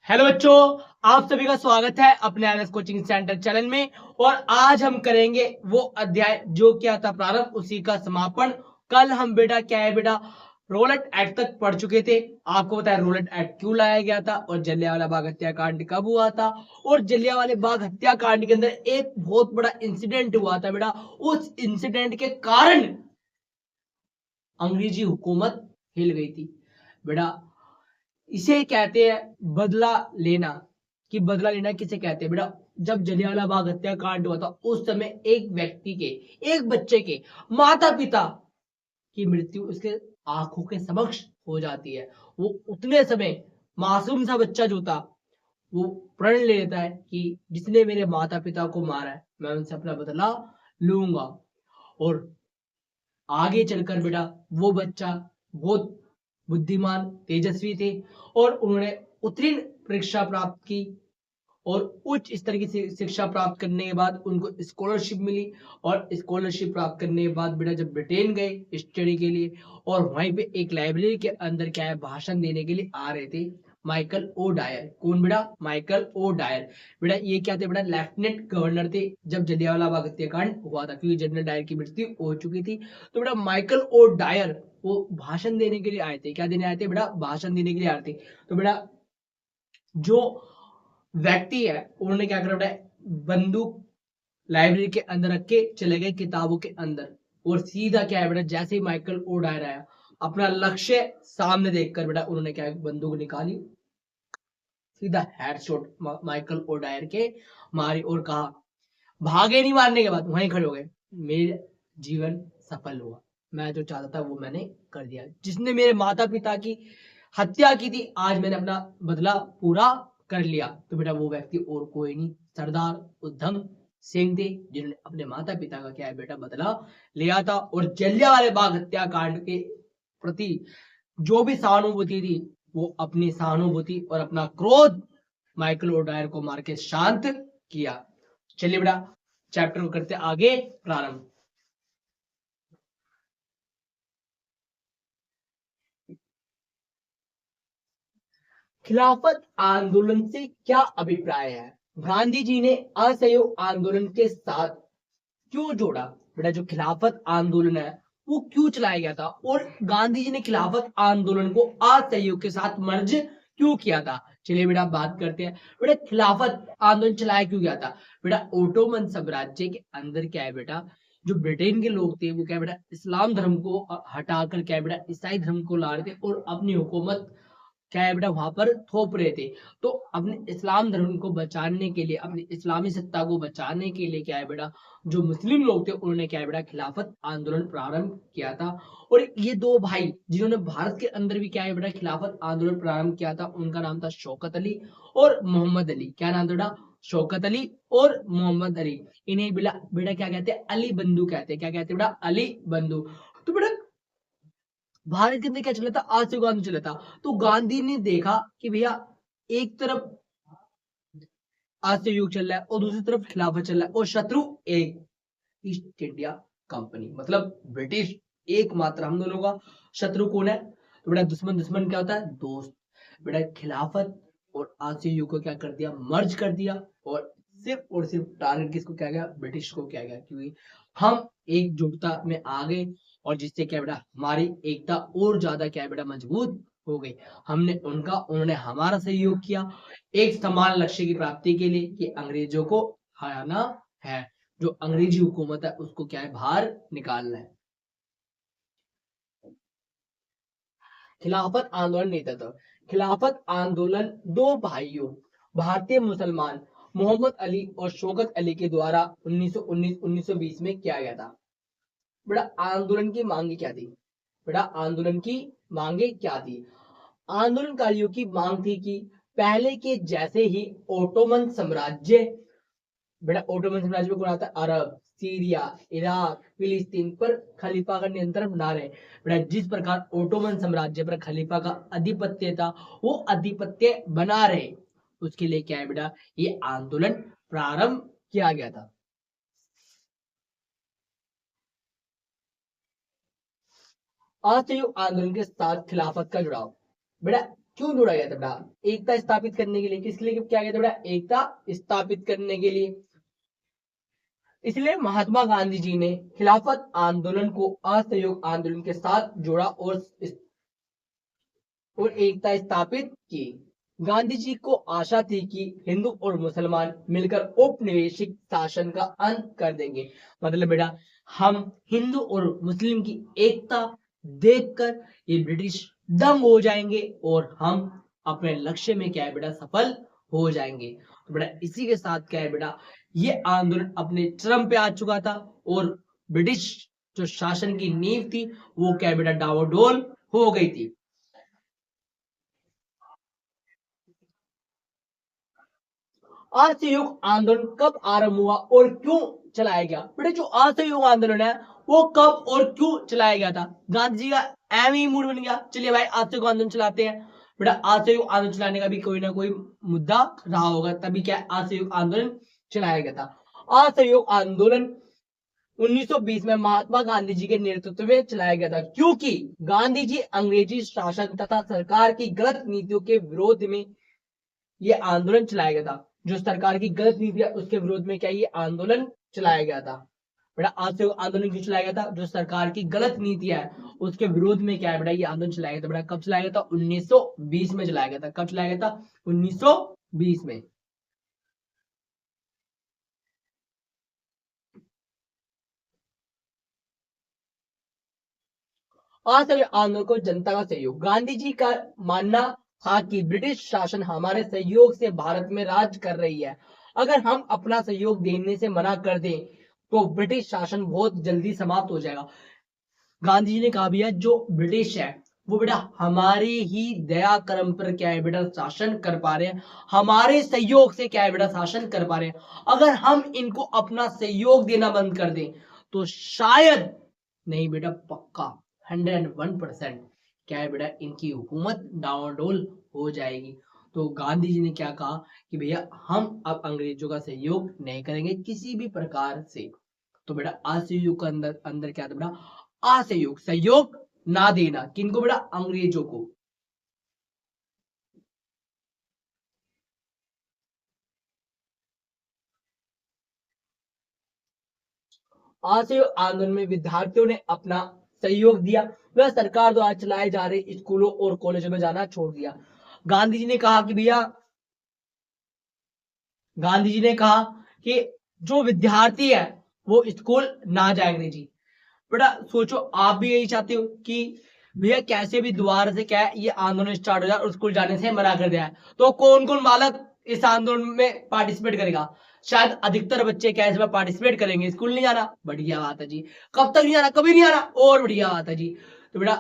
Hello बच्चों, आप सभी का स्वागत है अपने आरएस कोचिंग सेंटर चैनल में। और आज हम करेंगे वो अध्याय जो क्या था प्रारंभ, उसी का समापन। कल हम बेटा क्या है बेटा रोलेट एक्ट तक पढ़ चुके थे। आपको पता है रोलेट एक्ट क्यों लाया गया था और जलियांवाला बाग हत्याकांड कब हुआ था। और जलियांवाला बाग हत्याकांड के अंदर एक बहुत बड़ा इंसिडेंट हुआ था बेटा। उस इंसिडेंट के कारण अंग्रेजी हुकूमत हिल गई थी बेटा। इसे कहते हैं बदला लेना। कि बदला लेना किसे कहते हैं बेटा? जब जलियांवाला बाग हत्याकांड हुआ था उस समय एक व्यक्ति के, एक बच्चे के माता पिता की मृत्यु उसके आंखों के समक्ष हो जाती है। वो उतने समय मासूम सा बच्चा जो था वो प्रण ले लेता है कि जिसने मेरे माता पिता को मारा है मैं उनसे अपना बदला लूंगा। और आगे चलकर बेटा वो बच्चा बहुत बुद्धिमान तेजस्वी थे और उन्होंने उत्तीर्ण परीक्षा प्राप्त की। और उच्च स्तर की शिक्षा प्राप्त करने के बाद उनको स्कॉलरशिप मिली। और स्कॉलरशिप प्राप्त करने के बाद बेटा जब ब्रिटेन गए स्टडी के लिए और वहीं पे एक लाइब्रेरी के अंदर क्या है भाषण देने के लिए आ रहे थे माइकल ओ डायर। कौन बेटा? Michael O'Dwyer. बेटा ये क्या थे बेटा? लेफ्टिनेंट गवर्नर थे जब जलियांवाला बाग हत्याकांड हुआ था, क्योंकि जनरल डायर की मृत्यु हो चुकी थी। तो बेटा माइकल ओ डायर वो भाषण देने के लिए आए थे। क्या देने आए थे बेटा? भाषण देने के लिए आए थे। तो बेटा जो व्यक्ति है उन्होंने क्या करा बेटा, बंदूक लाइब्रेरी के अंदर रख के चले गए किताबों के अंदर। और सीधा क्या है बेटा, जैसे ही माइकल ओ डायर आया अपना लक्ष्य सामने देखकर बेटा उन्होंने क्या बंदूक निकाली, सीधा हेडशॉट माइकल ओ डायर के मारी और कहा, भागे नहीं मारने के बाद वहीं खड़े हो गए, मेरा जीवन सफल हुआ, मैं जो चाहता था वो मैंने कर दिया। जिसने मेरे माता पिता की हत्या की थी आज मैंने अपना बदला पूरा कर लिया। तो बेटा वो व्यक्ति और कोई नहीं, सरदार उधम सिंह थे, जिन्होंने अपने माता पिता का क्या है बेटा बदला लिया था। और जलियांवाले बाग हत्याकांड के प्रति जो भी सहानुभूति थी वो अपनी सहानुभूति और अपना क्रोध माइकल ओडायर को मार के शांत किया। चलिए बेटा चैप्टर को करते आगे प्रारंभ। खिलाफत आंदोलन से क्या अभिप्राय है? गांधी जी ने असहयोग आंदोलन के साथ क्यों जोड़ा? बेटा जो खिलाफत आंदोलन है वो क्यों चलाया गया था और गांधी जी ने खिलाफत आंदोलन को असहयोग के साथ मर्ज क्यों किया था? चलिए बेटा बात करते हैं। बेटा खिलाफत आंदोलन चलाया क्यों गया था? बेटा ओटोमन साम्राज्य के अंदर क्या है बेटा, जो ब्रिटेन के लोग थे वो क्या है बेटा इस्लाम धर्म को हटाकर क्या है बेटा ईसाई धर्म को ला रहे थे और अपनी हुकूमत क्या है बेटा वहां पर थोप रहे थे। तो अपने इस्लाम धर्म को बचाने के लिए, अपनी इस्लामी सत्ता को बचाने के लिए क्या है बेटा जो मुस्लिम लोग थे उन्होंने क्या है बेटा खिलाफत आंदोलन प्रारंभ किया था। और ये दो भाई जिन्होंने भारत के अंदर भी क्या है बेटा खिलाफत आंदोलन प्रारंभ किया था उनका नाम था शौकत अली और मोहम्मद अली। क्या नाम था बेटा? शौकत अली और मोहम्मद अली। इन्हें बेटा बेटा क्या कहते हैं? अली बंधु कहते हैं। क्या कहते हैं बेटा? अली बंधु। तो बेटा भारत के अंदर क्या चला था? आसहयोग आंदोलन चला था। तो गांधी ने देखा कि भैया एक तरफ आसहयोग चल रहा है और दूसरी तरफ खिलाफत चल रहा है और शत्रु एक, ईस्ट इंडिया कंपनी मतलब ब्रिटिश। एकमात्र हम दोनों का शत्रु कौन है? तो बेटा दुश्मन, दुश्मन क्या होता है? दोस्त। बेटा खिलाफत और आसहयोग को क्या कर दिया? मर्ज कर दिया। और सिर्फ टारगेट किसको क्या गया? ब्रिटिश को क्या गया, क्योंकि हम एकजुटता में आ गए और जिससे क्या बेटा हमारी एकता और ज्यादा क्या है बेटा मजबूत हो गई। हमने उनका, उन्होंने हमारा सहयोग किया एक समान लक्ष्य की प्राप्ति के लिए कि अंग्रेजों को हराना है। जो अंग्रेजी हुकूमत है उसको क्या है बाहर निकालना है। खिलाफत आंदोलन नेतृत्व। खिलाफत आंदोलन दो भाइयों भारतीय मुसलमान मोहम्मद अली और शौकत अली के द्वारा 1919-1920 में किया गया था। बेटा आंदोलन की मांगे क्या थी? बेटा आंदोलन की मांगे क्या थी? आंदोलनकारियों की मांग थी कि पहले के जैसे ही ओटोमन साम्राज्य, बेटा ओटोमन साम्राज्य में कौन आता है? अरब, सीरिया, इराक, फिलिस्तीन पर खलीफा का नियंत्रण बना रहे। बेटा जिस प्रकार ओटोमन साम्राज्य पर खलीफा का आधिपत्य था वो आधिपत्य बना रहे, उसके लिए क्या है बेटा ये आंदोलन प्रारंभ किया गया था। असहयोग आंदोलन के साथ खिलाफत का जुड़ाव। बेटा क्यों जोड़ा गया था बेटा? एकता स्थापित करने के लिए। किसके लिए क्या गया था बेटा? एकता स्थापित करने के लिए। इसलिए महात्मा गांधी जी ने खिलाफत आंदोलन को असहयोग आंदोलन के साथ जोड़ा और एकता स्थापित की। गांधी जी को आशा थी कि हिंदू और मुसलमान मिलकर औपनिवेशिक शासन का अंत कर देंगे। मतलब बेटा हम हिंदू और मुस्लिम की एकता देखकर ये ब्रिटिश दंग हो जाएंगे और हम अपने लक्ष्य में क्या है बेटा सफल हो जाएंगे। तो बेटा इसी के साथ क्या है बेटा ये आंदोलन अपने चरम पे आ चुका था और ब्रिटिश जो शासन की नींव थी वो क्या है बेटा डावाडोल हो गई थी। असहयोग आंदोलन कब आरंभ हुआ और क्यों चलाया गया? बेटा जो असहयोग आंदोलन है वो कब और क्यों चलाया गया था? गांधी जी का एम ही मूड बन गया, चलिए भाई असहयोग आंदोलन चलाते हैं। बेटा असहयोग आंदोलन चलाने का भी कोई ना कोई मुद्दा रहा होगा, तभी क्या असहयोग आंदोलन चलाया गया था। असहयोग आंदोलन 1920 में महात्मा गांधी जी के नेतृत्व में चलाया गया था, क्योंकि गांधी जी अंग्रेजी शासन तथा सरकार की गलत नीतियों के विरोध में ये आंदोलन चलाया गया था। जो सरकार की गलत नीति है उसके विरोध में क्या ये आंदोलन चलाया गया था? बेटा असहयोग आंदोलन क्यों चलाया गया था? जो सरकार की गलत नीति है उसके विरोध में क्या है बेटा ये आंदोलन चलाया गया था। बेटा कब चलाया गया था? 1920 में चलाया गया था। कब चलाया गया था? 1920 में। असहयोग आंदोलन को जनता का सहयोग। गांधी जी का मानना था कि ब्रिटिश शासन हमारे सहयोग से भारत में राज कर रही है। अगर हम अपना सहयोग देने से मना कर दें तो ब्रिटिश शासन बहुत जल्दी समाप्त हो जाएगा। गांधी जी ने कहा भैया जो ब्रिटिश है वो बेटा हमारे ही दया कर्म पर क्या है बेटा शासन कर पा रहे हैं, हमारे सहयोग से क्या है बेटा शासन कर पा रहे हैं। अगर हम इनको अपना सहयोग देना बंद कर दें तो शायद नहीं बेटा पक्का 101% क्या है बेटा इनकी हुकूमत डावाडोल हो जाएगी। तो गांधी जी ने क्या कहा कि भैया हम अब अंग्रेजों का सहयोग नहीं करेंगे किसी भी प्रकार से। तो बेटा असहयोग के अंदर अंदर क्या था बेटा असहयोग, सहयोग ना देना। किनको बेटा? अंग्रेजों को। असहयोग आंदोलन में विद्यार्थियों ने अपना सहयोग दिया। वह सरकार द्वारा चलाए जा रहे स्कूलों और कॉलेजों में जाना छोड़ दिया। गांधी जी ने कहा कि भैया गांधी जी ने कहा कि जो विद्यार्थी है वो स्कूल ना जाए अंग्रेजी। बेटा सोचो आप भी यही चाहते हो कि भैया कैसे भी दोबारा से क्या है ये आंदोलन स्टार्ट हो जाए और स्कूल जाने से मना कर दिया है। तो कौन कौन बालक इस आंदोलन में पार्टिसिपेट करेगा? शायद अधिकतर बच्चे क्या है इसमें पार्टिसिपेट करेंगे। स्कूल नहीं जाना, बढ़िया बात है जी। कब तक नहीं जाना? कभी नहीं जाना, और बढ़िया बात है जी। तो बेटा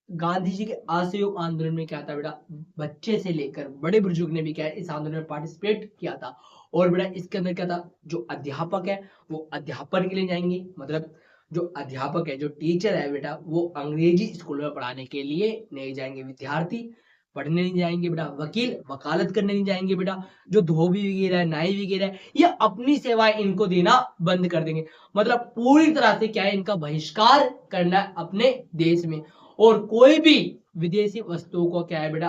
गांधी जी के असहयोग आंदोलन में क्या था बेटा बच्चे से लेकर बड़े बुजुर्ग ने भी क्या है इस आंदोलन में पार्टिसिपेट किया था। और बेटा इसके अंदर क्या था जो अध्यापक है वो अध्यापन के लिए जाएंगे। मतलब जो अध्यापक है जो टीचर है बेटा वो अंग्रेजी स्कूल में पढ़ाने के लिए नहीं जाएंगे। विद्यार्थी पढ़ने नहीं जाएंगे बेटा, वकील वकालत करने नहीं जाएंगे बेटा, जो धोबी वगैरह है नाई वगैरह है ये अपनी सेवाएं इनको देना बंद कर देंगे। मतलब पूरी तरह से क्या है इनका बहिष्कार करना है अपने देश में। और कोई भी विदेशी वस्तुओं को क्या है बेटा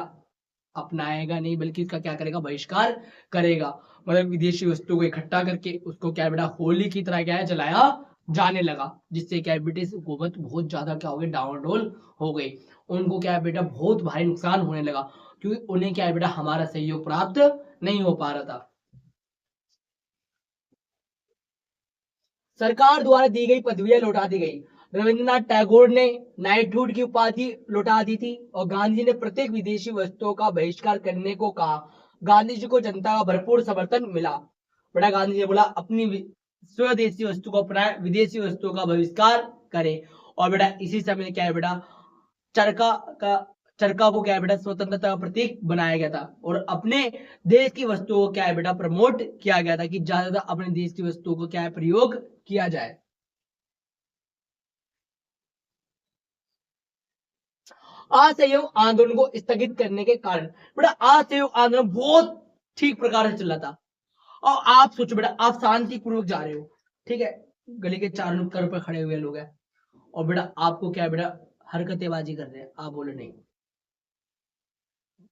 अपनाएगा नहीं बल्कि इसका क्या करेगा बहिष्कार करेगा। मतलब विदेशी वस्तुओं को इकट्ठा करके उसको क्या है बेटा होली की तरह क्या है जलाया जाने लगा, जिससे क्या है ब्रिटिश हुकूमत बहुत ज्यादा क्या हो गई डावाडोल हो गई। उनको क्या है बेटा बहुत भारी नुकसान होने लगा क्योंकि उन्हें क्या है बेटा हमारा सहयोग प्राप्त नहीं हो पा रहा था। सरकार द्वारा दी गई पदवियां लौटा दी गई। रविंद्रनाथ टैगोर ने नाइटहुड की उपाधि लौटा दी थी और गांधी ने प्रत्येक विदेशी वस्तुओं का बहिष्कार करने को कहा। गांधी जी को जनता का भरपूर समर्थन मिला। बड़ा गांधी जी ने बोला अपनी स्वदेशी वस्तु को अपनाए, विदेशी वस्तुओं का बहिष्कार करें। और बेटा इसी समय क्या है बेटा चरखा का चरखा को क्या है बेटा स्वतंत्रता का प्रतीक बनाया गया था और अपने देश की वस्तुओं को क्या है बेटा प्रमोट किया गया था कि ज्यादा अपने देश की वस्तुओं को क्या है प्रयोग किया जाए। असहयोग आंदोलन को स्थगित करने के कारण बेटा असहयोग आंदोलन बहुत ठीक प्रकार से चल रहा था। और आप सोचो बेटा आप शांतिपूर्वक जा रहे हो, ठीक है, गली के चारों नुक्कड़ पर खड़े हुए लोग हैं और बेटा आपको क्या है बेटा हरकतेबाजी कर रहे हैं, आप बोले नहीं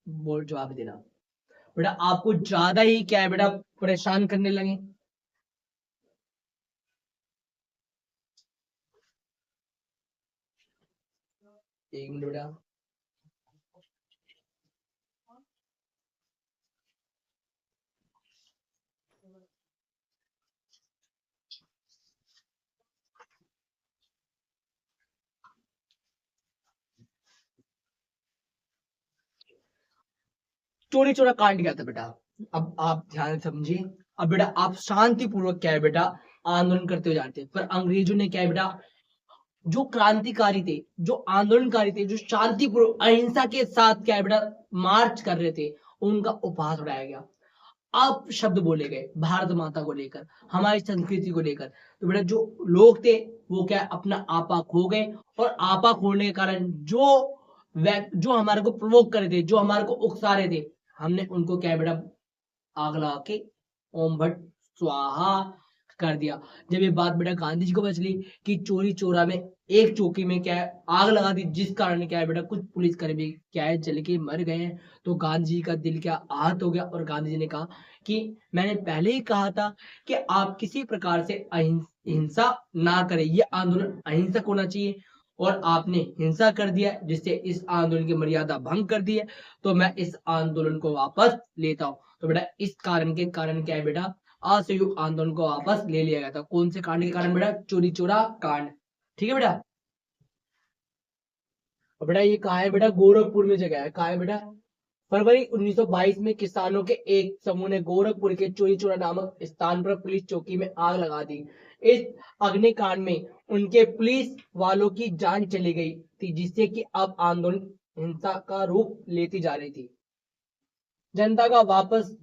बोल जवाब देना। बेटा आपको ज्यादा ही क्या है बेटा परेशान करने लगे। एक मिनट बेटा। चोरी चोरा कांड क्या था बेटा? अब आप ध्यान से समझिए। अब बेटा आप शांतिपूर्वक क्या है बेटा आंदोलन करते हुए जाते हैं, पर अंग्रेजों ने क्या है बेटा जो क्रांतिकारी थे, जो आंदोलनकारी थे, जो शांतिपूर्वक अहिंसा के साथ क्या है बेटा मार्च कर रहे थे, उनका उपहास उड़ाया गया। आप शब्द बोले गए भारत माता को लेकर, हमारी संस्कृति को लेकर। तो बेटा जो लोग थे वो क्या अपना आपा खो गए, और आपा खोने के कारण जो हमारे को प्रोवोक कर रहे थे, जो हमारे को उकसा रहे थे, हमने उनको क्या है बेटा आग लगा के ओम भट्ट स्वाहा कर दिया। जब ये बात बेटा गांधी जी को बचली कि चोरी चोरा में एक चौकी में क्या है आग लगा दी, जिस कारण क्या है बेटा कुछ पुलिसकर्मी क्या है जल के मर गए हैं, तो गांधी जी का दिल क्या आहत हो गया, और गांधी जी ने कहा कि मैंने पहले ही कहा था कि आप किसी प्रकार से हिंसा ना करें, ये आंदोलन अहिंसक होना चाहिए, और आपने हिंसा कर दिया जिससे इस आंदोलन की मर्यादा भंग कर दी है, तो मैं इस आंदोलन को वापस लेता हूँ। तो बेटा इस कारण के कारण क्या है बेटा असहयोग आंदोलन को वापस ले लिया गया था। कौन से कांड के कारण बेटा? चोरी चोरा कांड। ठीक है बेटा। और बेटा ये कहा है बेटा गोरखपुर में जगह है, कहा है बेटा फरवरी 1922 में किसानों के एक समूह ने गोरखपुर के चोरी चोरा नामक स्थान पर पुलिस चौकी में आग लगा दी। इस अग्निकांड में उनके पुलिस वालों की जान चली गई थी, जिससे कि अब आंदोलन हिंसा का रूप लेती जा रही थी। जनता का वापस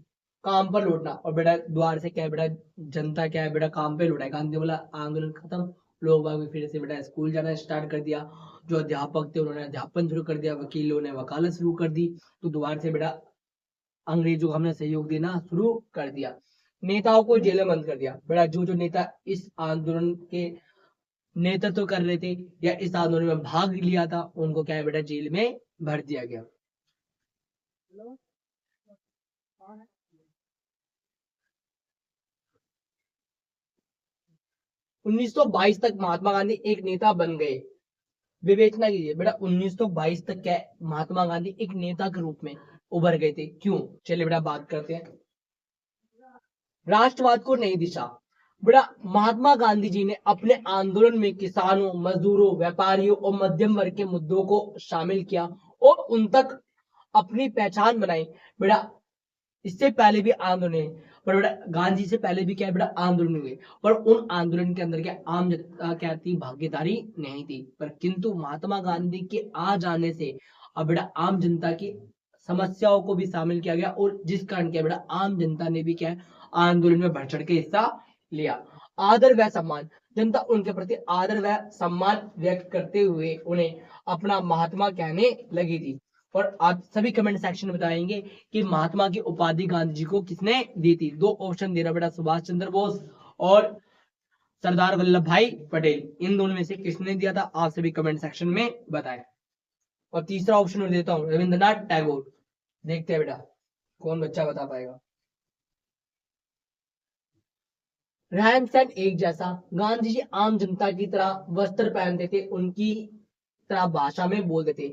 काम पर लौटना, और बेटा द्वार से क्या है बेटा जनता क्या है बेटा काम पे लौटा है। गांधी बोला आंदोलन खत्म, लोग बाग फिर से बेटा स्कूल जाना स्टार्ट कर दिया, जो अध्यापक थे उन्होंने अध्यापन शुरू कर दिया, वकीलों ने वकालत शुरू कर दी, तो द्वार से बेटा अंग्रेजों को हमने सहयोग देना शुरू कर दिया। नेताओं को जेल में बंद कर दिया। बेटा जो जो नेता इस आंदोलन के नेतृत्व कर रहे थे या इस आंदोलन में भाग लिया था, उनको क्या है बेटा जेल में भर दिया गया। 1922 तक महात्मा गांधी एक नेता बन गए। विवेचना कीजिए बेटा 1922 तक क्या महात्मा गांधी एक नेता के रूप में उभर गए थे, क्यों? चलिए बेटा बात करते हैं। राष्ट्रवाद को नई दिशा। बेटा महात्मा गांधी जी ने अपने आंदोलन में किसानों, मजदूरों, व्यापारियों और मध्यम वर्ग के मुद्दों को शामिल किया और उन तक अपनी पहचान बनाई। बेटा इससे पहले भी आंदोलन है, पर बेटा गांधी से पहले भी क्या है बेटा आंदोलन हुए, पर उन आंदोलन के अंदर क्या आम जनता क्या थी भागीदारी नहीं थी, पर किंतु महात्मा गांधी के आ जाने से अब बेटा आम जनता की समस्याओं को भी शामिल किया गया, और जिस कारण क्या बेटा आम जनता ने भी क्या है आंदोलन में बढ़ चढ़ के हिस्सा लिया। आदर व सम्मान। जनता उनके प्रति आदर व सम्मान व्यक्त करते हुए उन्हें अपना महात्मा कहने लगी थी। और आप सभी कमेंट सेक्शन में बताएंगे कि महात्मा की उपाधि गांधी जी को किसने दी थी। दो ऑप्शन दे रहा बेटा, सुभाष चंद्र बोस और सरदार वल्लभ भाई पटेल, इन दोनों में से किसने दिया था? आप सभी कमेंट सेक्शन में बताएं। और तीसरा ऑप्शन मैं देता हूं रविंद्रनाथ टैगोर। देखते हैं बेटा कौन बच्चा बता पाएगा। रहन सहन एक जैसा। गांधी जी आम जनता की तरह वस्त्र पहनते थे, उनकी तरह भाषा में बोलते थे।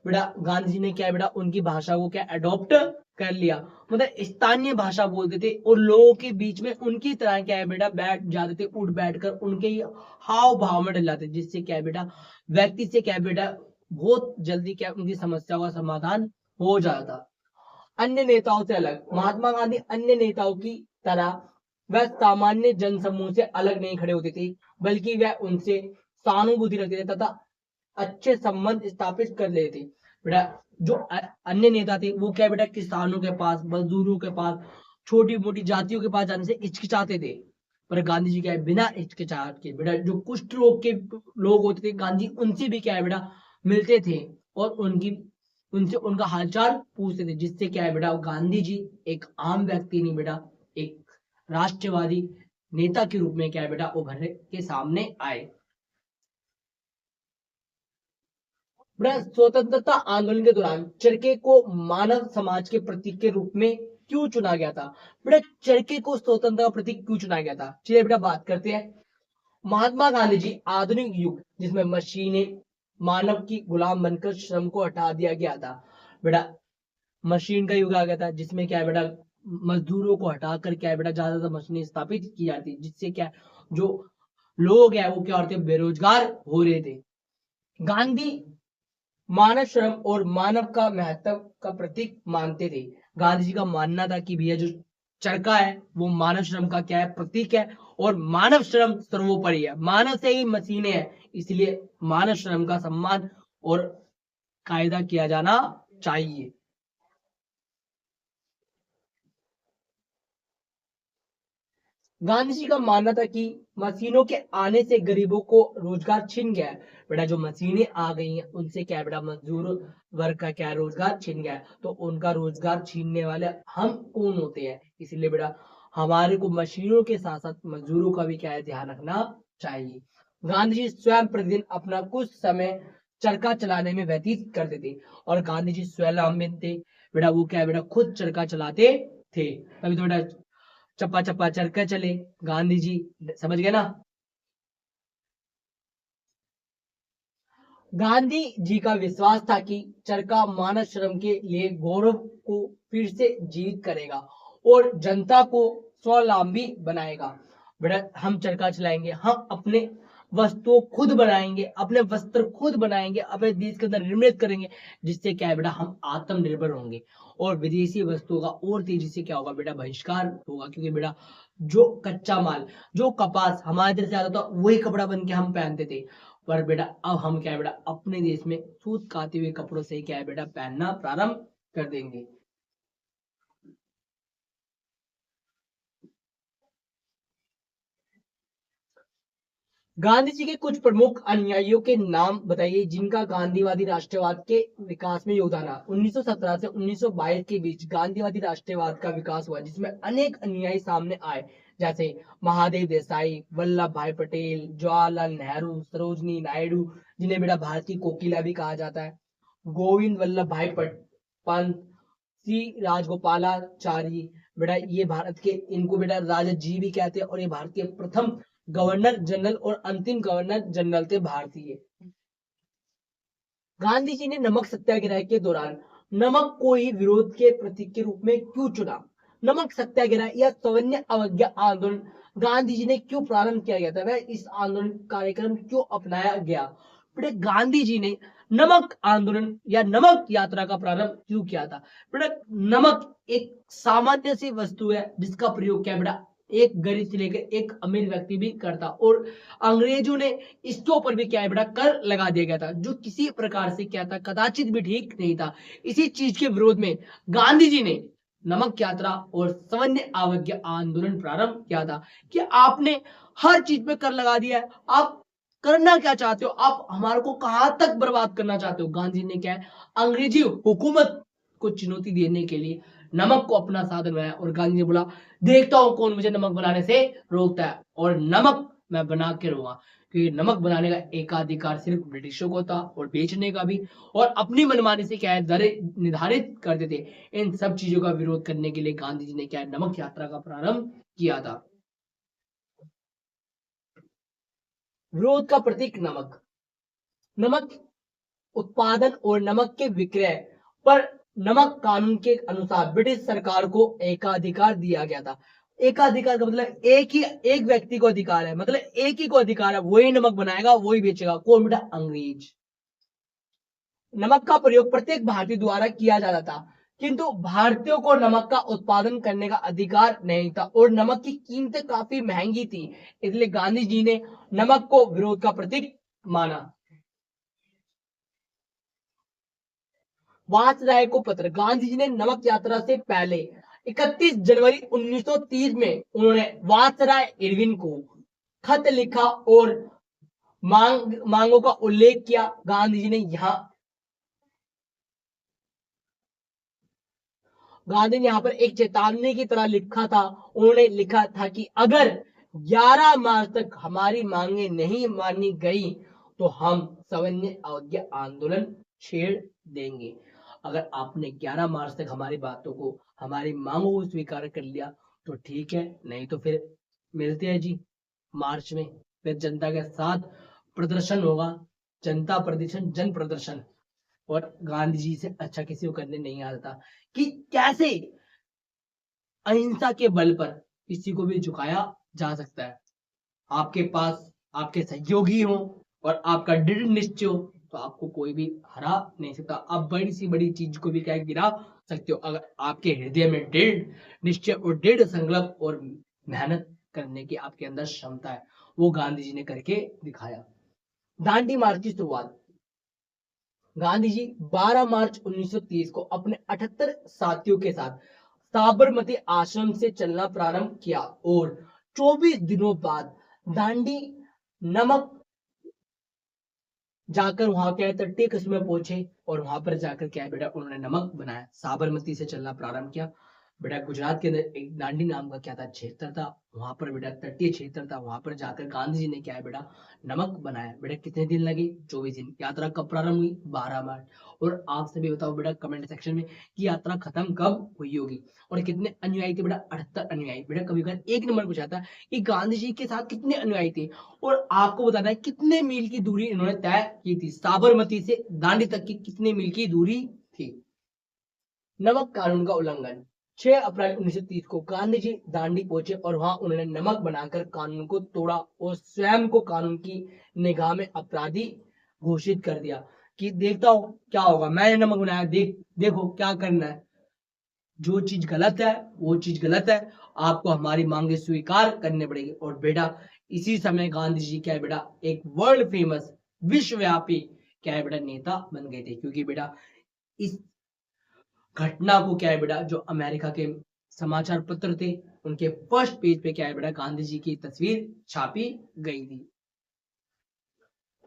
बेटा गांधी जी ने क्या है बेटा उनकी भाषा को क्या अडॉप्ट कर लिया, मतलब स्थानीय भाषा बोलते थे, और लोगों के बीच में उनकी तरह क्या है बेटा बैठ जाते थे, उठ बैठ कर उनके ही हाव भाव में डल जाते, जिससे क्या है बेटा व्यक्ति से क्या है बेटा बहुत जल्दी क्या उनकी समस्या का समाधान हो जाता। अन्य नेताओं से अलग। महात्मा गांधी अन्य नेताओं की तरह वह सामान्य जनसमूह से अलग नहीं खड़े होते थे, बल्कि वह उनसे सहानुभूति रखते थे तथा अच्छे संबंध स्थापित कर लेते थे। बेटा जो अन्य नेता थे वो क्या बेटा किसानों के पास, मजदूरों के पास, छोटी मोटी जातियों के पास जाने से हिचकिचाते थे, पर गांधी जी क्या है बिना हिचकिचाहट के बेटा जो कुष्ठ रोग के लोग होते थे गांधी उनसे भी क्या है बेटा मिलते थे, और उनसे उनका हालचाल पूछते थे, जिससे क्या है बेटा गांधी जी एक आम व्यक्ति नहीं बेटा एक राष्ट्रवादी नेता के रूप में क्या है बेटा उभर के सामने आए। बेटा स्वतंत्रता आंदोलन के दौरान चरखे को मानव समाज के प्रतीक के रूप में क्यों चुना गया था? बेटा चरखे को स्वतंत्रता का प्रतीक क्यों चुना गया था? चलिए बेटा बात करते हैं। महात्मा गांधी जी आधुनिक युग जिसमें मशीनें मानव की गुलाम बनकर श्रम को हटा दिया गया था। बेटा मशीन का युग आ गया था जिसमें क्या है बेटा मजदूरों को हटाकर क्या है बेटा ज्यादातर मशीनें स्थापित की जाती जिससे क्या जो लोग हैं वो क्या होते बेरोजगार हो रहे थे। गांधी मानव श्रम और मानव का महत्व का प्रतीक मानते थे। गांधी जी का मानना था कि भैया जो चरखा है वो मानव श्रम का क्या है प्रतीक है और मानव श्रम सर्वोपरि है, मानव से ही मशीनें हैं, इसलिए मानव श्रम का सम्मान और कायदा किया जाना चाहिए। गांधी जी का मानना था कि मशीनों के आने से गरीबों को रोजगार छिन गया है। बेटा जो मशीनें आ गई हैं उनसे क्या है बेटा मजदूर वर्ग का क्या है रोजगार छिन गया है, तो उनका रोजगार छीनने वाले हम कौन होते हैं, इसलिए बेटा हमारे को मशीनों के साथ साथ मजदूरों का भी क्या है ध्यान रखना चाहिए। गांधी जी स्वयं प्रतिदिन अपना कुछ समय चरखा चलाने में व्यतीत करते थे और गांधी जी स्वावलंबी थे। बेटा वो क्या है बेटा खुद चरखा चलाते थे, तभी तो बेटा चप्पा चप्पा चरखा चले। गांधी जी समझ गए ना। गांधी जी का विश्वास था कि चरखा मानव श्रम के लिए गौरव को फिर से जीवित करेगा और जनता को स्वावलंबी बनाएगा। बेटा हम चरखा चलाएंगे, हम अपने वस्तुओं खुद बनाएंगे, अपने वस्त्र खुद बनाएंगे, अपने देश के अंदर निर्मित करेंगे, जिससे क्या है बेटा हम आत्मनिर्भर होंगे और विदेशी वस्तुओं का और तेजी से क्या होगा बेटा बहिष्कार होगा, क्योंकि बेटा जो कच्चा माल जो कपास हमारे देश से आता था वही कपड़ा बन के हम पहनते थे, पर बेटा अब हम क्या है बेटा अपने देश में सूत काते हुए कपड़ों से क्या है बेटा पहनना प्रारंभ कर देंगे। गांधी जी के कुछ प्रमुख अनुयायियों के नाम बताइए जिनका गांधीवादी राष्ट्रवाद के विकास में योगदान रहा। 1917 से 1922 के बीच गांधीवादी राष्ट्रवाद का विकास हुआ जिसमें अनेक अनुयायी सामने आए, जैसे महादेव देसाई, वल्लभ भाई पटेल, जवाहरलाल नेहरू, सरोजनी नायडू जिन्हें बेटा भारत की कोकिला भी कहा जाता है, गोविंद वल्लभ भाई पंत, सी राजगोपालाचारी। बेटा ये भारत के इनको बेटा राजा जी भी कहते हैं और ये भारत के प्रथम गवर्नर जनरल और अंतिम गवर्नर जनरल थे भारतीय। गांधी जी ने नमक सत्याग्रह के दौरान नमक को ही विरोध के प्रतीक के रूप में क्यों चुना? नमक सत्याग्रह या सौजन्य अवज्ञा आंदोलन गांधी जी ने क्यों प्रारंभ किया गया था, वह इस आंदोलन कार्यक्रम क्यों अपनाया गया? बेटे गांधी जी ने नमक आंदोलन या नमक यात्रा का प्रारंभ क्यों किया था? बेटा नमक एक सामान्य सी वस्तु है जिसका प्रयोग क्या बेटा एक गरीब से लेकर एक अमीर व्यक्ति भी करता, और अंग्रेजों ने इसके ऊपर भी क्या है बेटा कर लगा दिया गया था जो किसी प्रकार से क्या था कदाचित भी ठीक नहीं था। इसी चीज के विरोध में गांधी जी ने नमक यात्रा और सवर्ण अवज्ञा आंदोलन प्रारंभ किया था कि आपने हर चीज पे कर लगा दिया है, आप करना क्या चाहते हो, आप हमारे को कहां तक बर्बाद करना चाहते हो। गांधी ने क्या है अंग्रेजी हुकूमत को चुनौती देने के लिए नमक को अपना साधन बनाया और गांधी ने बोला देखता हूं कौन मुझे नमक बनाने से रोकता है और नमक मैं बना के रहूंगा, क्योंकि नमक बनाने का एकाधिकार सिर्फ ब्रिटिशों को था और बेचने का भी, और अपनी मनमानी से क्या है दरें निर्धारित करते थे। इन सब चीजों का विरोध करने के लिए गांधी जी ने क्या है नमक यात्रा का प्रारंभ किया था। विरोध का प्रतीक नमक। नमक उत्पादन और नमक के विक्रय पर नमक कानून के अनुसार ब्रिटिश सरकार को एकाधिकार दिया गया था। एकाधिकार का मतलब एक व्यक्ति को अधिकार है, मतलब एक ही को अधिकार है, वही नमक बनाएगा वही बेचेगा, कौन बेटा अंग्रेज। नमक का प्रयोग प्रत्येक भारतीय द्वारा किया जाता था किंतु भारतीयों को नमक का उत्पादन करने का अधिकार नहीं था और नमक की कीमतें काफी महंगी थी, इसलिए गांधी जी ने नमक को विरोध का प्रतीक माना। वात्स्यायन को पत्र। गांधी जी ने नमक यात्रा से पहले 31 जनवरी 1930 में उन्होंने वात्स्यायन इरविन को खत लिखा और मांगों का उल्लेख किया। गांधी जी ने यहाँ पर एक चेतावनी की तरह लिखा था, उन्होंने लिखा था कि अगर 11 मार्च तक हमारी मांगे नहीं मानी गई तो हम सवर्ण अवज्ञा आंदोलन छेड़ देंगे। अगर आपने 11 मार्च तक हमारी बातों को, हमारी मांगों को स्वीकार कर लिया तो ठीक है, नहीं तो फिर मिलते हैं जी मार्च में। फिर जनता के साथ प्रदर्शन होगा, जनता प्रदर्शन, जन प्रदर्शन। और गांधी जी से अच्छा किसी को करने नहीं आता कि कैसे अहिंसा के बल पर किसी को भी झुकाया जा सकता है। आपके पास आपके सहयोगी हो और आपका दृढ़ निश्चय हो तो आपको कोई भी हरा नहीं सकता। आप बड़ी सी बड़ी चीज को भी क्या गिरा सकते हो, अगर आपके हृदय में दृढ़ निश्चय और दृढ़ संकल्प और मेहनत करने की आपके अंदर क्षमता है। वो गांधी जी ने करके दिखाया। दांडी मार्च की शुरुआत गांधी जी 12 मार्च 1930 को अपने 78 साथियों के साथ साबरमती आश्रम से चलना प्रारंभ किया और 24 दिनों बाद दांडी नमक जाकर वहां क्या है तटीय कस्बे में पहुंचे और वहां पर जाकर क्या है बेटा उन्होंने नमक बनाया, साबरमती से चलना प्रारंभ किया। बेटा गुजरात के अंदर एक दांडी नाम का क्या था क्षेत्र था, वहां पर बेटा तटीय क्षेत्र था, वहां पर जाकर गांधी जी ने क्या है बेटा नमक बनाया। बेटा कितने दिन लगे? 24 दिन। यात्रा कब प्रारंभ हुई? 12 मार्च। और आप सभी बताओ बेटा कमेंट सेक्शन में कि यात्रा खत्म कब हुई होगी और कितने अनुयायी थे? बेटा 78 अनुयायी। बेटा कभी कभी एक नंबर पूछा था कि गांधी जी के साथ कितने अनुयायी थे, और आपको बताना है कितने मील की दूरी इन्होंने तय की थी। साबरमती से दांडी तक की कितने मील की दूरी थी? नमक कानून का उल्लंघन 6 अप्रैल 1930 को गांधी जी दांडी पहुंचे और वहां उन्होंने नमक बनाकर कानून को तोड़ा और स्वयं को कानून की निगाह में अपराधी घोषित कर दिया कि देखता हूं क्या होगा, मैंने नमक बनाया, देखो क्या करना है। जो चीज गलत है वो चीज गलत है, आपको हमारी मांगे स्वीकार करने पड़ेगी। और बेटा इसी समय गांधी जी क्या है बेटा एक वर्ल्ड फेमस विश्वव्यापी क्या है बेटा नेता बन गए थे, क्योंकि बेटा इस घटना को क्या है बेटा जो अमेरिका के समाचार पत्र थे उनके फर्स्ट पेज पे क्या है बेटा गांधी जी की तस्वीर छापी गई थी।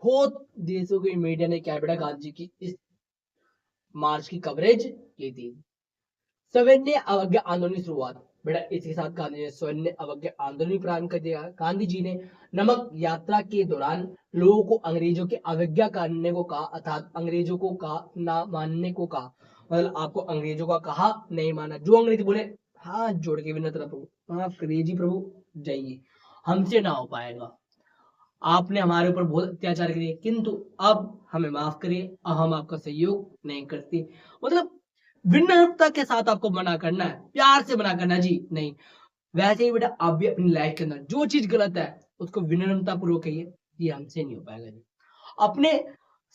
बहुत देशों के मीडिया ने क्या है बेटा गांधी जी की इस मार्च की कवरेज की थी। सविनय अवज्ञा आंदोलन की शुरुआत बेटा इसके साथ गांधी ने सविनय अवज्ञा आंदोलन प्रारंभ कर दिया। गांधी जी ने नमक यात्रा के दौरान लोगों को अंग्रेजों की अवज्ञा करने को कहा, अर्थात अंग्रेजों को कहा ना मानने को कहा। मतलब आपको अंग्रेजों का कहा नहीं माना, जो अंग्रेज बोले हाथ जोड़ के विनम्र प्रभु माफ करिए जी प्रभु जाइए, हमसे ना हो पाएगा, आपने हमारे ऊपर बहुत अत्याचार किए किंतु अब हमें माफ करिए, अब हम आपका सहयोग नहीं करते। मतलब विनम्रता के साथ आपको मना करना है, प्यार से मना करना जी नहीं। वैसे ही बेटा आप भी अपनी लाइफ के अंदर जो चीज गलत है उसको विनम्रता पूर्वक कहिए, ये हमसे नहीं हो पाएगा जी। अपने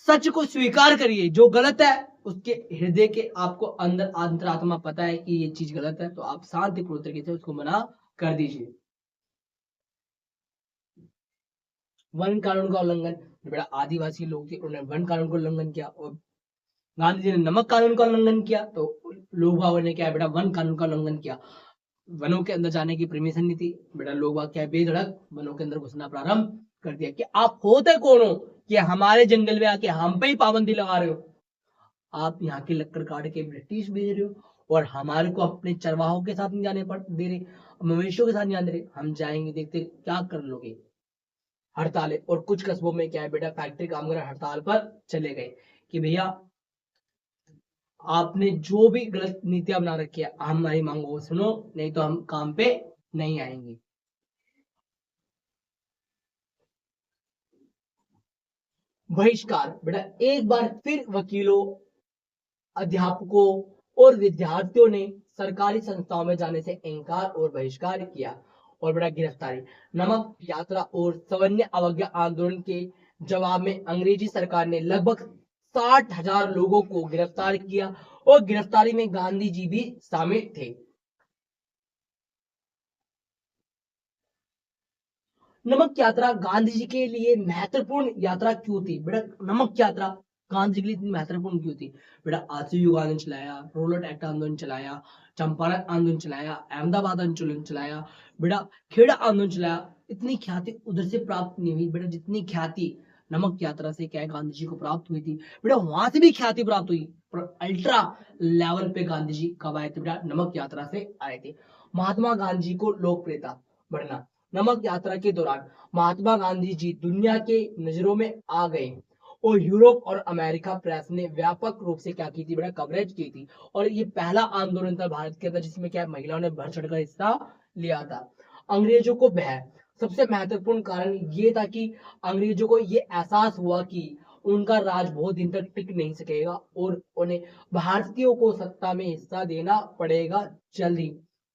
सच को स्वीकार करिए, जो गलत है उसके हृदय के आपको अंदर अंतरात्मा पता है कि ये चीज गलत है, तो आप शांतिपूर्ण तरीके से उसको मना कर दीजिए। वन कानून का उल्लंघन बेटा आदिवासी लोग थे उन्होंने वन कानून का उल्लंघन किया और गांधी जी ने नमक कानून का उल्लंघन किया, तो लोग बाबा ने क्या बेटा वन कानून का उल्लंघन किया। वनों के अंदर जाने की परमिशन नहीं थी, बेटा लोग बाग क्या बेधड़क वनों के अंदर घुसना प्रारंभ कर दिया कि आप होते कौन हो कि हमारे जंगल में आके हम पे ही पाबंदी लगा रहे हो। आप यहाँ की लक्कड़ काट के ब्रिटिश भेज रहे हो और हमारे को अपने चरवाहों के साथ नहीं जाने पड़ दे रहे, मवेशियों के साथ नहीं जाने दे रहे। हम जाएंगे देखते क्या कर लोगे। हड़ताल और कुछ कस्बों में क्या है बेटा फैक्ट्री कामगार हड़ताल पर चले गए कि भैया आपने जो भी गलत नीतियां बना रखी है हमारी मांगों को सुनो, नहीं तो हम काम पे नहीं आएंगे। बहिष्कार बेटा एक बार फिर वकीलों, अध्यापकों और विद्यार्थियों ने सरकारी संस्थाओं में जाने से इनकार और बहिष्कार किया। और बेटा गिरफ्तारी नमक यात्रा और सविनय अवज्ञा आंदोलन के जवाब में अंग्रेजी सरकार ने लगभग 60,000 लोगों को गिरफ्तार किया और गिरफ्तारी में गांधी जी भी शामिल थे। नमक यात्रा गांधी जी के लिए महत्वपूर्ण यात्रा क्यों थी? बेटा नमक यात्रा गांधी जी के लिए इतनी महत्वपूर्ण क्यों थी? बेटा असहयोग आंदोलन चलाया, रोलट एक्ट आंदोलन चलाया, चंपारण आंदोलन चलाया, अहमदाबाद आंदोलन चलाया, बेटा खेड़ा आंदोलन चलाया। इतनी ख्याति उधर से प्राप्त नहीं हुई बेटा जितनी ख्याति नमक यात्रा से क्या है गांधी जी को प्राप्त हुई थी। बेटा वहां से भी ख्याति प्राप्त हुई पर अल्ट्रा लेवल पे गांधी जी कब आए थे? बेटा नमक यात्रा से आए थे। महात्मा गांधी जी को लोकप्रियता बढ़ना नमक यात्रा के दौरान महात्मा गांधी जी दुनिया के नजरों में आ गए और यूरोप और अमेरिका प्रेस ने व्यापक रूप से क्या की थी बेटा, कवरेज की थी। और ये पहला आंदोलन था भारत के अंदर जिसमें क्या महिलाओं ने बढ़ चढ़कर हिस्सा लिया था। अंग्रेजों को भय, सबसे महत्वपूर्ण कारण ये था कि अंग्रेजों को ये एहसास हुआ कि उनका राज बहुत दिन तक टिक नहीं सकेगा और उन्हें भारतीयों को सत्ता में हिस्सा देना पड़ेगा जल्दी।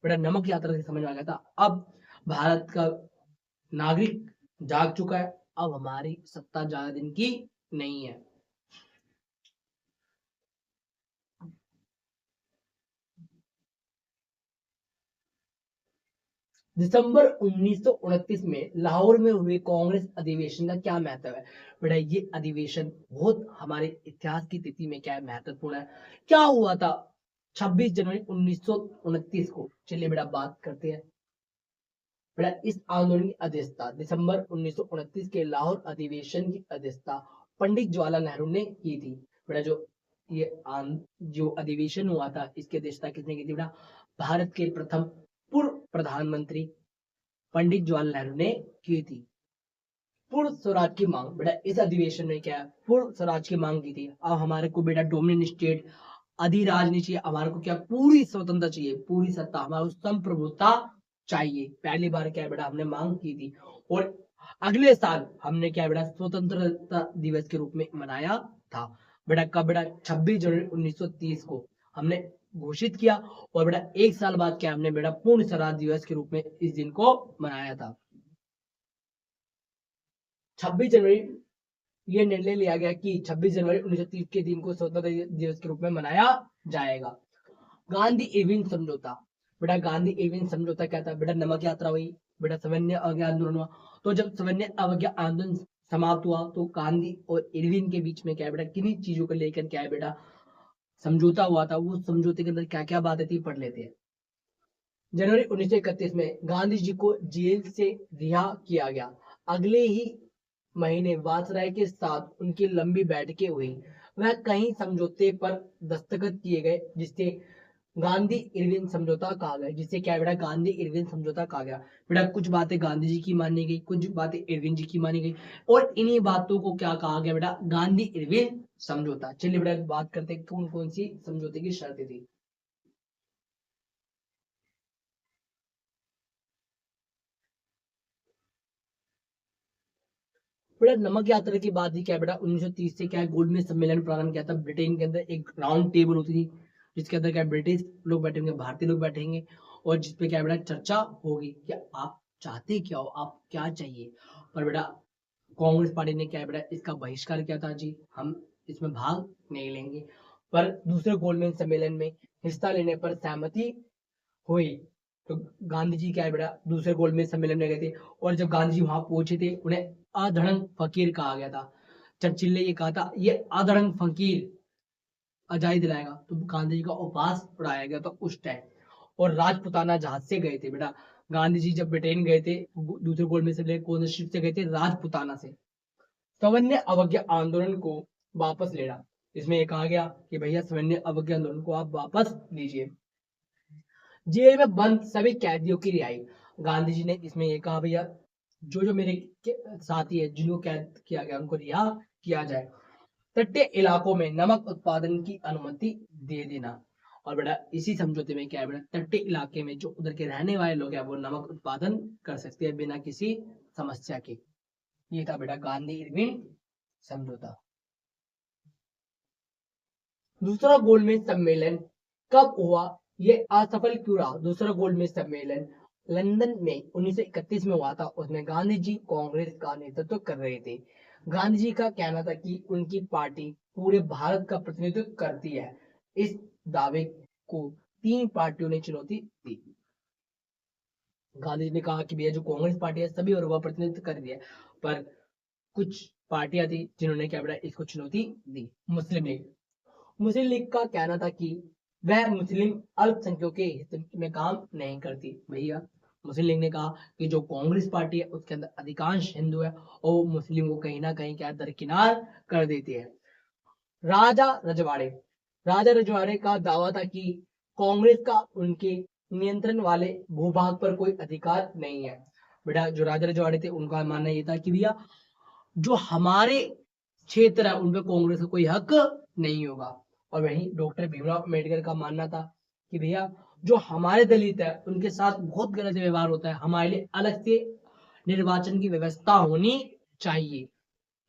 बेटा नमक यात्रा से समझ में आ गया था, अब भारत का नागरिक जाग चुका है, अब हमारी सत्ता ज्यादा दिन की नहीं है। दिसंबर 1929 में लाहौर में हुए कांग्रेस अधिवेशन का क्या महत्व है? बेटा ये अधिवेशन बहुत हमारे इतिहास की तिथि में क्या है, महत्वपूर्ण है। क्या हुआ था 26 जनवरी 1929 को? चलिए बेटा बात करते हैं। बेटा इस आंदोलन की अध्यक्षता दिसंबर 1929 के लाहौर अधिवेशन की अध्यक्षता पंडित जवाहरलाल नेहरू ने की थी। बेटा जो अधिवेशन हुआ था इसकी अध्यक्षता किसने की थी बेटा? भारत के प्रथम पूर्व प्रधानमंत्री पंडित जवाहरलाल नेहरू ने की थी। पूर्ण स्वराज की मांग, बेटा इस अधिवेशन में क्या है, पूर्ण स्वराज की मांग की थी। अब हमारे को बेटा डोमिनियन स्टेट अधिराज नहीं चाहिए, हमारे को क्या पूरी स्वतंत्रता चाहिए, पूरी सत्ता, हमारे को संप्रभुता चाहिए। पहली बार क्या है बेटा हमने मांग की थी और अगले साल हमने क्या है बेटा स्वतंत्रता दिवस के रूप में मनाया था। बेटा कब बेटा? 26 जनवरी 1930 को हमने घोषित किया और बेटा एक साल बाद क्या हमने बेटा पूर्ण स्वराज दिवस के रूप में इस दिन को मनाया था। 26 जनवरी ये निर्णय लिया गया कि 26 जनवरी 1930 के दिन को स्वतंत्रता दिवस के रूप में मनाया जाएगा। गांधी इरविन समझौता, बेटा गांधी इरविन समझौता क्या था बेटा? नमक यात्रा हुई, बेटा सविनय अवज्ञा आंदोलन हुआ। तो जब सविनय अवज्ञा आंदोलन समाप्त हुआ तो गांधी और इरविन के बीच में क्या है बेटा, किन्हीं चीजों को लेकर क्या है बेटा समझौता हुआ था। वो समझौते के अंदर क्या क्या बातें थी पढ़ लेते हैं। जनवरी 1931 में गांधी जी को जेल से रिहा किया गया। अगले ही महीने वाजपेयी के साथ उनकी लंबी बैठकें हुई, वह कई समझौते पर दस्तखत किए गए जिससे गांधी इरविन समझौता कहा गया। जिससे क्या है बेटा? गांधी इरविन समझौता कहा गया। बेटा कुछ बातें गांधी जी की मानी गई, कुछ बातें इरविन जी की मानी गई और इन्हीं बातों को क्या कहा गया बेटा? गांधी इरविन समझौता। चलिए बेटा बात करते हैं कौन कौन सी समझौते की शर्तें थी। बेटा नमक यात्रा की बात ही क्या है बेटा? 1930 से क्या है गोल्डमेज सम्मेलन प्रारंभ किया था ब्रिटेन के अंदर। एक राउंड टेबल होती थी जिसके अंदर क्या ब्रिटिश लोग बैठेंगे, भारतीय लोग बैठेंगे और जिसपे क्या है बेटा चर्चा होगी कि आप चाहते क्या हो, आप क्या चाहिए। और बेटा कांग्रेस पार्टी ने क्या है बेटा इसका बहिष्कार किया था, जी हम इसमें भाग नहीं लेंगे। पर दूसरे गोल्डमेज सम्मेलन में हिस्सा लेने पर सहमति हुई। तो गांधी जी क्या है बेटा दूसरे गोलमेज सम्मेलन में गए थे और जब गांधी जी वहां पहुंचे थे उन्हें अधड़ंग फकीर कहा गया था। चर्चिल ने ये कहा था ये अधड़ंग फकीर आजादी दिलाएगा, तो गांधी जी का उपवास उड़ाया गया था उस टाइम। और राजपुताना जहाज से गए थे बेटा। गांधी जी जब ब्रिटेन गए थे दूसरे गोलमेज सम्मेलन कौन से शिप से गए थे? राजपुताना से। सवर्ण अवज्ञा आंदोलन को वापस लेना, इसमें ये कहा गया कि भैया सवर्ण अवज्ञा आंदोलन को आप वापस लीजिए। जेल में बंद सभी कैदियों की रिहाई, गांधी जी ने इसमें ये कहा भैया जो जो मेरे साथी है जिनको कैद किया गया उनको रिहा किया जाए। तटीय इलाकों में नमक उत्पादन की अनुमति दे देना। और बेटा इसी समझौते में क्या है बेटा तटीय इलाके में जो उधर के रहने वाले लोग हैं वो नमक उत्पादन कर सकते हैं बिना किसी समस्या के। ये था बेटा गांधी इरविन समझौता। दूसरा गोलमेज सम्मेलन कब हुआ? ये असफल क्यों रहा? दूसरा गोलमेज सम्मेलन लंदन में 1931 में हुआ था। उसमें गांधी जी कांग्रेस का नेतृत्व कर रहे थे। गांधी जी का कहना था कि उनकी पार्टी पूरे भारत का प्रतिनिधित्व करती है। इस दावे को तीन पार्टियों ने चुनौती दी। गांधी जी ने कहा कि भैया जो कांग्रेस पार्टी है सभी वर्गों का प्रतिनिधित्व कर रही है, पर कुछ पार्टियां थी जिन्होंने क्या बेटा इसको चुनौती दी। मुस्लिम लीग, मुस्लिम लीग का कहना था कि वह मुस्लिम अल्पसंख्यकों के हित में काम नहीं करती। भैया मुस्लिम लीग ने कहा कि जो कांग्रेस पार्टी है उसके अंदर अधिकांश हिंदू है और वो मुस्लिम को कहीं ना कहीं क्या दरकिनार कर देती है। राजा रजवाड़े, राजा रजवाड़े का दावा था कि कांग्रेस का उनके नियंत्रण वाले भूभाग पर कोई अधिकार नहीं है। बेटा जो राजा रजवाड़े थे उनका मानना ये था कि भैया जो हमारे क्षेत्र है उन पे कांग्रेस का कोई हक नहीं होगा। और वहीं डॉक्टर भीमराव अम्बेडकर का मानना था कि भैया जो हमारे दलित है उनके साथ बहुत गलत व्यवहार होता है, हमारे लिए अलग से निर्वाचन की व्यवस्था होनी चाहिए।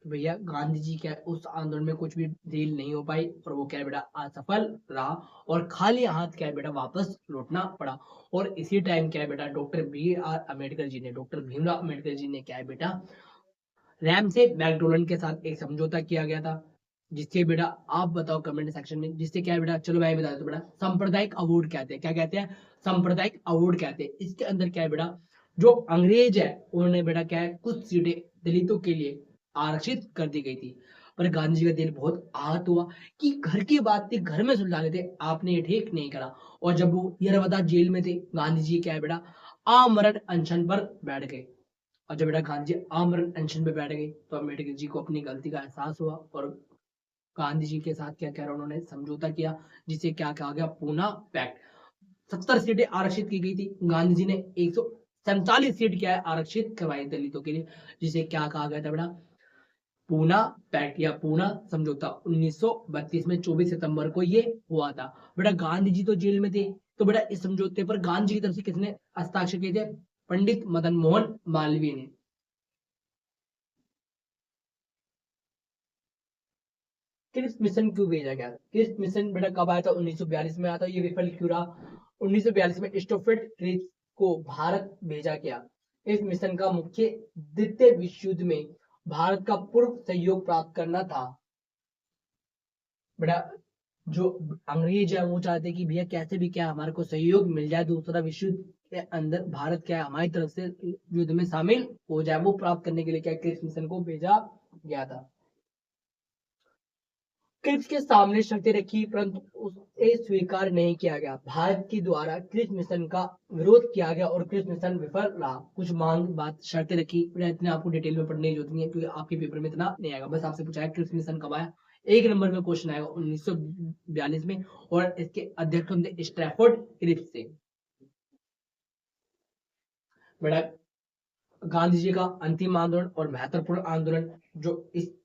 तो भैया गांधी जी क्या उस आंदोलन में कुछ भी डील नहीं हो पाई और वो क्या है बेटा असफल रहा और खाली हाथ क्या है बेटा वापस लौटना पड़ा। और इसी टाइम क्या है बेटा doctor B are Ambedkar ji ने, डॉक्टर भीमराव अम्बेडकर जी ने क्या है बेटा रैम से मैकडोनल्ड के साथ एक समझौता किया गया था, जिससे बेटा आप बताओ कमेंट सेक्शन में, जिससे क्या है बेटा, चलो मैं बता देता हूं बेटा, सांप्रदायिक अवॉर्ड कहते हैं, क्या कहते हैं, सांप्रदायिक अवॉर्ड कहते हैं। इसके अंदर क्या है बेटा जो अंग्रेज है उन्होंने बेटा क्या है कुछ सीटें दलितों के लिए आरक्षित कर दी गई थी। पर गांधी जी का दिल बहुत आहत हुआ कि घर की बात थी घर में सुलझा लेते, आपने ये ठीक नहीं करा। और जब वो यरवदा जेल में थे गांधी जी क्या है बेटा आमरण अनशन पर बैठ गए। और जब बेटा गांधी जी आमरण अनशन पे बैठ गए तो अम्बेडकर जी को अपनी गलती का एहसास हुआ और गांधी जी के साथ क्या कह रहा उन्होंने समझौता किया, जिसे क्या कहा गया पूना पैक्ट। 70 सीटें आरक्षित की गई थी, गांधी जी ने 147 सीट क्या है आरक्षित करवाई दलितों के लिए, जिसे क्या कहा गया था बेटा पूना पैक्ट या पूना समझौता। 1932 में 24 सितंबर को ये हुआ था। बेटा गांधी जी तो जेल में थे, तो बेटा इस समझौते पर गांधी जी की तरफ से किसने हस्ताक्षर किए थे, पंडित मदन मोहन मालवीय ने। क्रिप्स मिशन क्यों भेजा गया? क्रिप्स मिशन बेटा कब आया था? 1942 में आया था। ये विफल क्यों रहा? 1942 में स्टोफेट क्रिप्स को भारत भेजा गया। इस मिशन का मुख्य द्वितीय विश्व युद्ध में भारत का पूर्व सहयोग प्राप्त करना था। बेटा जो अंग्रेज है वो चाहते कि भैया कैसे भी क्या हमारे को सहयोग मिल जाए, दूसरा विश्व युद्ध के अंदर भारत क्या है हमारी तरफ से युद्ध में शामिल हो जाए, वो प्राप्त करने के लिए क्या क्रिप्स मिशन को भेजा गया था। क्रिप्स के सामने शर्तें रखी परंतु उसे स्वीकार नहीं किया गया। भारत के द्वारा क्रिप्स मिशन का विरोध किया गया और क्रिप्स मिशन विफल रहा। कुछ मांग बात शर्तें रखी, इतने आपको डिटेल में पढ़ने की जरूरत नहीं है क्योंकि आपके पेपर में इतना नहीं आएगा। बस आपसे पूछा है क्रिप्स मिशन कब आया, एक नंबर में क्वेश्चन आएगा 1942 में और इसके अध्यक्ष थे स्ट्रैफोर्ड क्रिप्स से। बेटा गांधी जी का अंतिम आंदोलन और महत्वपूर्ण आंदोलन जो इस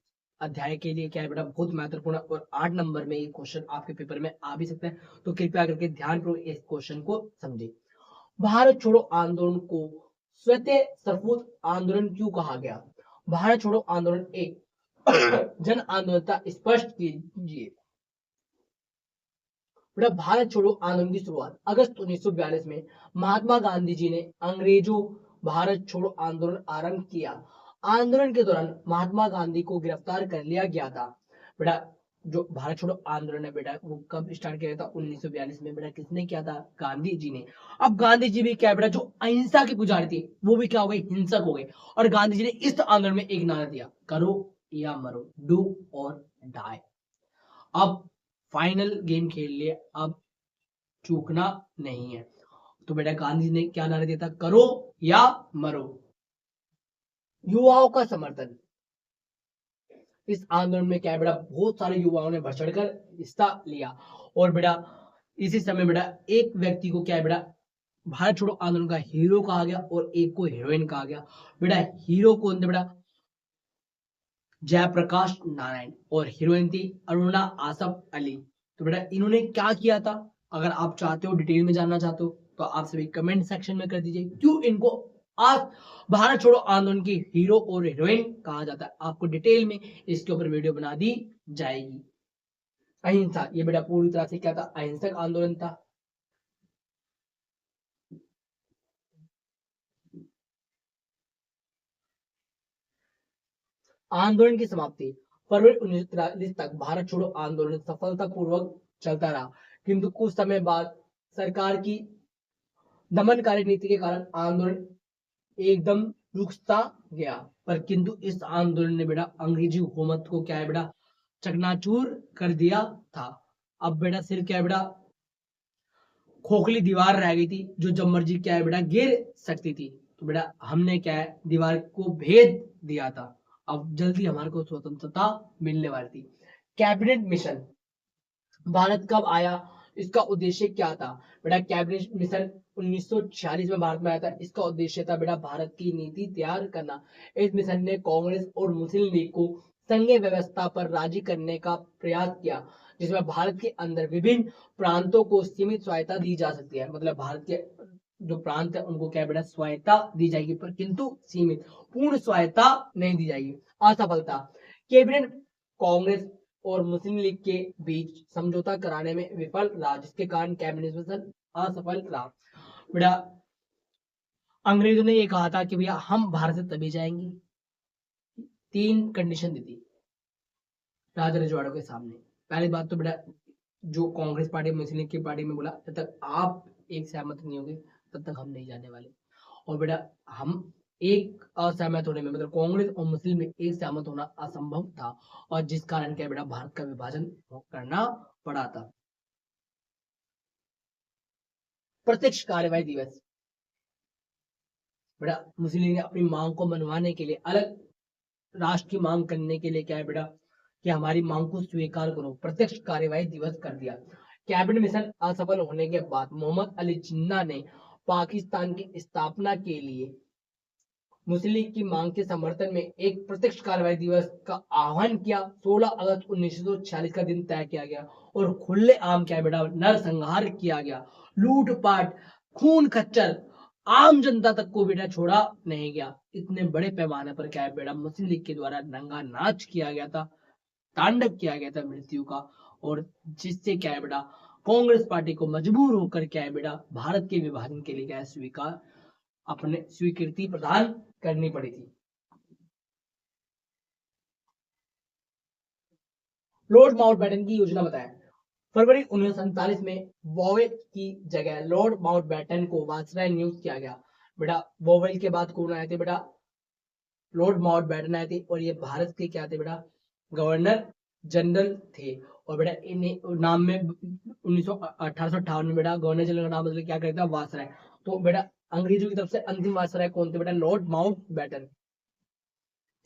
अध्याय के लिए क्या है बेटा बहुत महत्वपूर्ण और 8 नंबर में ये क्वेश्चन आपके पेपर में आ भी सकता है, तो कृपया करके ध्यानपूर्वक इस क्वेश्चन को समझे। भारत छोड़ो आंदोलन को स्वतः स्फूर्त आंदोलन क्यों कहा गया? भारत छोड़ो आंदोलन एक जन आंदोलन था, स्पष्ट कीजिए। बेटा भारत छोड़ो आंदोलन की शुरुआत अगस्त 1942 में महात्मा गांधी जी ने अंग्रेजों भारत छोड़ो आंदोलन आरंभ किया। आंदोलन के दौरान महात्मा गांधी को गिरफ्तार कर लिया गया था। बेटा जो भारत छोड़ो आंदोलन है बेटा वो कब स्टार्ट किया था? 1942 में। बेटा किसने किया था? गांधी जी ने। अब गांधी जी भी क्या है बेटा जो अहिंसा के पुजारी थे वो भी क्या हो गए, हिंसक हो गए। और गांधी जी ने इस आंदोलन में एक नारा दिया, करो या मरो, डू और डाई। अब फाइनल गेम खेल लिए, अब चूकना नहीं है। तो बेटा गांधी जी ने क्या नारा दिया था? करो या मरो। युवाओं का समर्थन इस आंदोलन में क्या है बेटा बहुत सारे युवाओं ने बढ़ चढ़कर हिस्सा लिया। और बेटा इसी समय बेटा एक व्यक्ति को क्या है बेटा भारत छोड़ो आंदोलन का हीरो कहा गया और एक को हीरोइन कहा गया। बेटा हीरो कौन थे? बेटा जयप्रकाश नारायण और हीरोइन थी अरुणा आसफ अली। तो बेटा इन्होंने क्या किया था? अगर आप चाहते हो डिटेल में जानना चाहते हो तो आप सभी कमेंट सेक्शन में कर दीजिए क्यों इनको आज भारत छोड़ो आंदोलन की हीरो और हीरोइन कहा जाता है। आपको डिटेल में इसके ऊपर वीडियो बना दी जाएगी। अहिंसा ये बेटा पूरी तरह से क्या था? अहिंसक आंदोलन था। आंदोलन की समाप्ति फरवरी 1943 तक भारत छोड़ो आंदोलन सफलतापूर्वक चलता रहा, किंतु कुछ समय बाद सरकार की दमनकारी नीति के कारण आंदोलन एकदम रुकता गया। पर किंतु इस आंदोलन ने बेटा अंग्रेजी हुकूमत को क्या है बेटा चकनाचूर कर दिया था। अब बेटा सिर्फ क्या है बेटा खोखली दीवार रह गई थी जो जब मर्जी क्या है बेटा गिर सकती थी। तो बेटा हमने क्या है दीवार को भेद दिया था। अब जल्दी हमारे को स्वतंत्रता मिलने वाली थी। कैबिनेट मिशन भारत कब आया? इसका उद्देश्य क्या था? बेटा कैबिनेट मिशन 1946 में भारत में आया था। इसका उद्देश्य था बेटा भारत की नीति तैयार करना। इस मिशन ने कांग्रेस और मुस्लिम लीग को संघीय व्यवस्था पर राजी करने का प्रयास किया, जिसमें भारत के अंदर विभिन्न प्रांतों को सीमित स्वायत्ता दी जा सकती है। मतलब भारत के जो प्रांत है उनको क्या बेटा स्वायत्ता दी जाएगी, पर किंतु सीमित, पूर्ण स्वायत्ता नहीं दी जाएगी। असफलता, कैबिनेट कांग्रेस और मुस्लिम लीग के बीच समझौता कराने में विफल रहा, जिसके कारण कैबिनेट मिशन असफल रहा। बेटा अंग्रेजों ने ये कहा था कि भैया हम भारत से तभी जाएंगे, 3 कंडीशन दी थी राजा रजवाड़ों के सामने। पहली बात तो बेटा जो कांग्रेस पार्टी मुस्लिम लीग की पार्टी में बोला, जब तक आप एक सहमत नहीं होंगे तब तक हम नहीं जाने वाले। और बेटा हम एक असहमत होने में, मतलब कांग्रेस और मुस्लिम में एक सहमत होना असंभव था, और जिस कारण क्या बेटा भारत का विभाजन करना पड़ा था। प्रत्यक्ष कार्यवाही दिवस, बेटा मुस्लिम लीग ने अपनी मांग को मनवाने के लिए, अलग राष्ट्र की मांग करने के लिए क्या है बेटा कि हमारी मांग को स्वीकार करो, प्रत्यक्ष कार्यवाही दिवस कर दिया। कैबिनेट मिशन असफल होने के बाद मोहम्मद अली जिन्ना ने पाकिस्तान की स्थापना के लिए मुस्लिम लीग की मांग के समर्थन में एक प्रत्यक्ष कार्रवाई दिवस का आह्वान किया। 16 अगस्त 1946 का दिन तय किया गया और खुले आम क्या बेटा नरसंहार किया गया, लूटपाट, खून खच्चर, आम जनता तक को बेटा छोड़ा नहीं गया। इतने बड़े पैमाने पर क्या है बेटा मुस्लिम लीग के द्वारा नंगा नाच किया गया था, तांडव किया गया था मृत्यु का, और जिससे क्या है बेटा कांग्रेस पार्टी को मजबूर होकर क्या है बेटा भारत के विभाजन के लिए क्या है स्वीकार अपने स्वीकृति प्रदान करनी पड़ी थी। लॉर्ड माउंटबेटन की योजना बताएं। फरवरी 1947 में वॉवेल की जगह लॉर्ड माउंटबेटन को वायसराय नियुक्त किया गया। बेटा वॉवेल के बाद कौन आए थे बेटा, लॉर्ड माउंटबेटन आए थे, और ये भारत के क्या थे बेटा गवर्नर जनरल थे। और बेटा इन नाम में 1858 में बेटा गवर्नर जनरल का नाम मतलब क्या करता है वायसराय। तो बेटा अंग्रेजों की तरफ से अंतिम वायसराय कौन थे बेटा, लॉर्ड माउंटबेटन।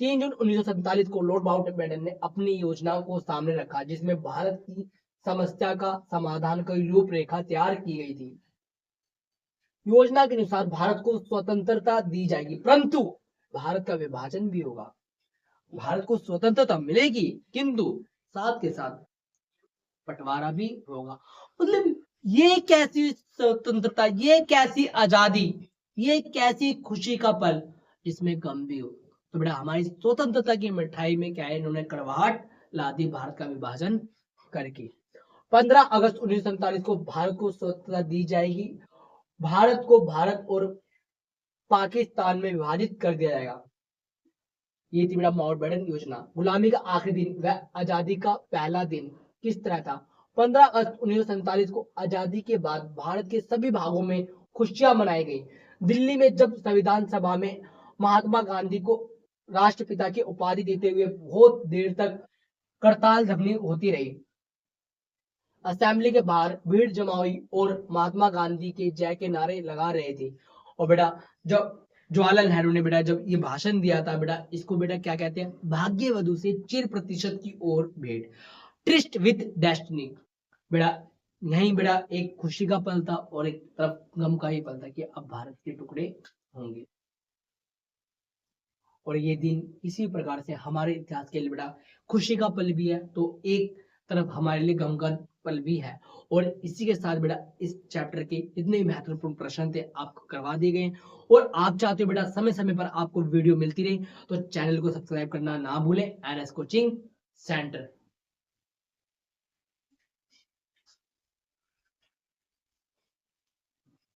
3 जून 1947 को लॉर्ड माउंटबेटन ने अपनी योजनाओं को सामने रखा, जिसमें भारत की समस्या का समाधान की रूपरेखा तैयार की गई थी। योजना के अनुसार भारत को स्वतंत्रता दी जाएगी, परंतु भारत का विभाजन भी होगा। भारत को स्वतंत्रता मिलेगी किंतु साथ के साथ बंटवारा भी होगा। मतलब ये कैसी स्वतंत्रता, ये कैसी आजादी, ये कैसी खुशी का पल जिसमें गम भी हो। तो बेटा हमारी स्वतंत्रता की मिठाई में क्या है, इन्होंने कड़वाहट ला दी भारत का विभाजन करके। 15 अगस्त 1947 को भारत को स्वतंत्रता दी जाएगी। भारत को भारत और पाकिस्तान में विभाजित कर दिया जाएगा। ये थी बेटा माउंटबेटन योजना। गुलामी का आखिरी दिन व आजादी का पहला दिन किस तरह था। 15 अगस्त 1947 को आजादी के बाद भारत के सभी भागों में खुशियां मनाई गई। दिल्ली में जब संविधान सभा में महात्मा गांधी को राष्ट्रपिता की उपाधि देते हुए बहुत देर तक करताल धरनी होती रही। असेंबली के बाहर भीड़ जमा हुई और महात्मा गांधी के जय के नारे लगा रहे थे। और बेटा जब जवाहरलाल नेहरू ने बेटा जब ये भाषण दिया था बेटा, इसको बेटा क्या कहते हैं, भाग्यवधु से चिर प्रतिशत की ओर भेंट, ट्रिस्ट विद डेस्टिनी। बेटा यही बेटा एक खुशी का पल था और एक तरफ गम का ही पल था कि अब भारत के टुकड़े होंगे। और ये दिन इसी प्रकार से हमारे इतिहास के लिए बेटा खुशी का पल भी है, तो एक तरफ हमारे लिए गम का पल भी है। और इसी के साथ बेटा इस चैप्टर के जितने महत्वपूर्ण प्रश्न थे आपको करवा दिए गए। और आप चाहते हो बेटा समय समय पर आपको वीडियो मिलती रहे तो चैनल को सब्सक्राइब करना ना भूलें। NS coaching centre.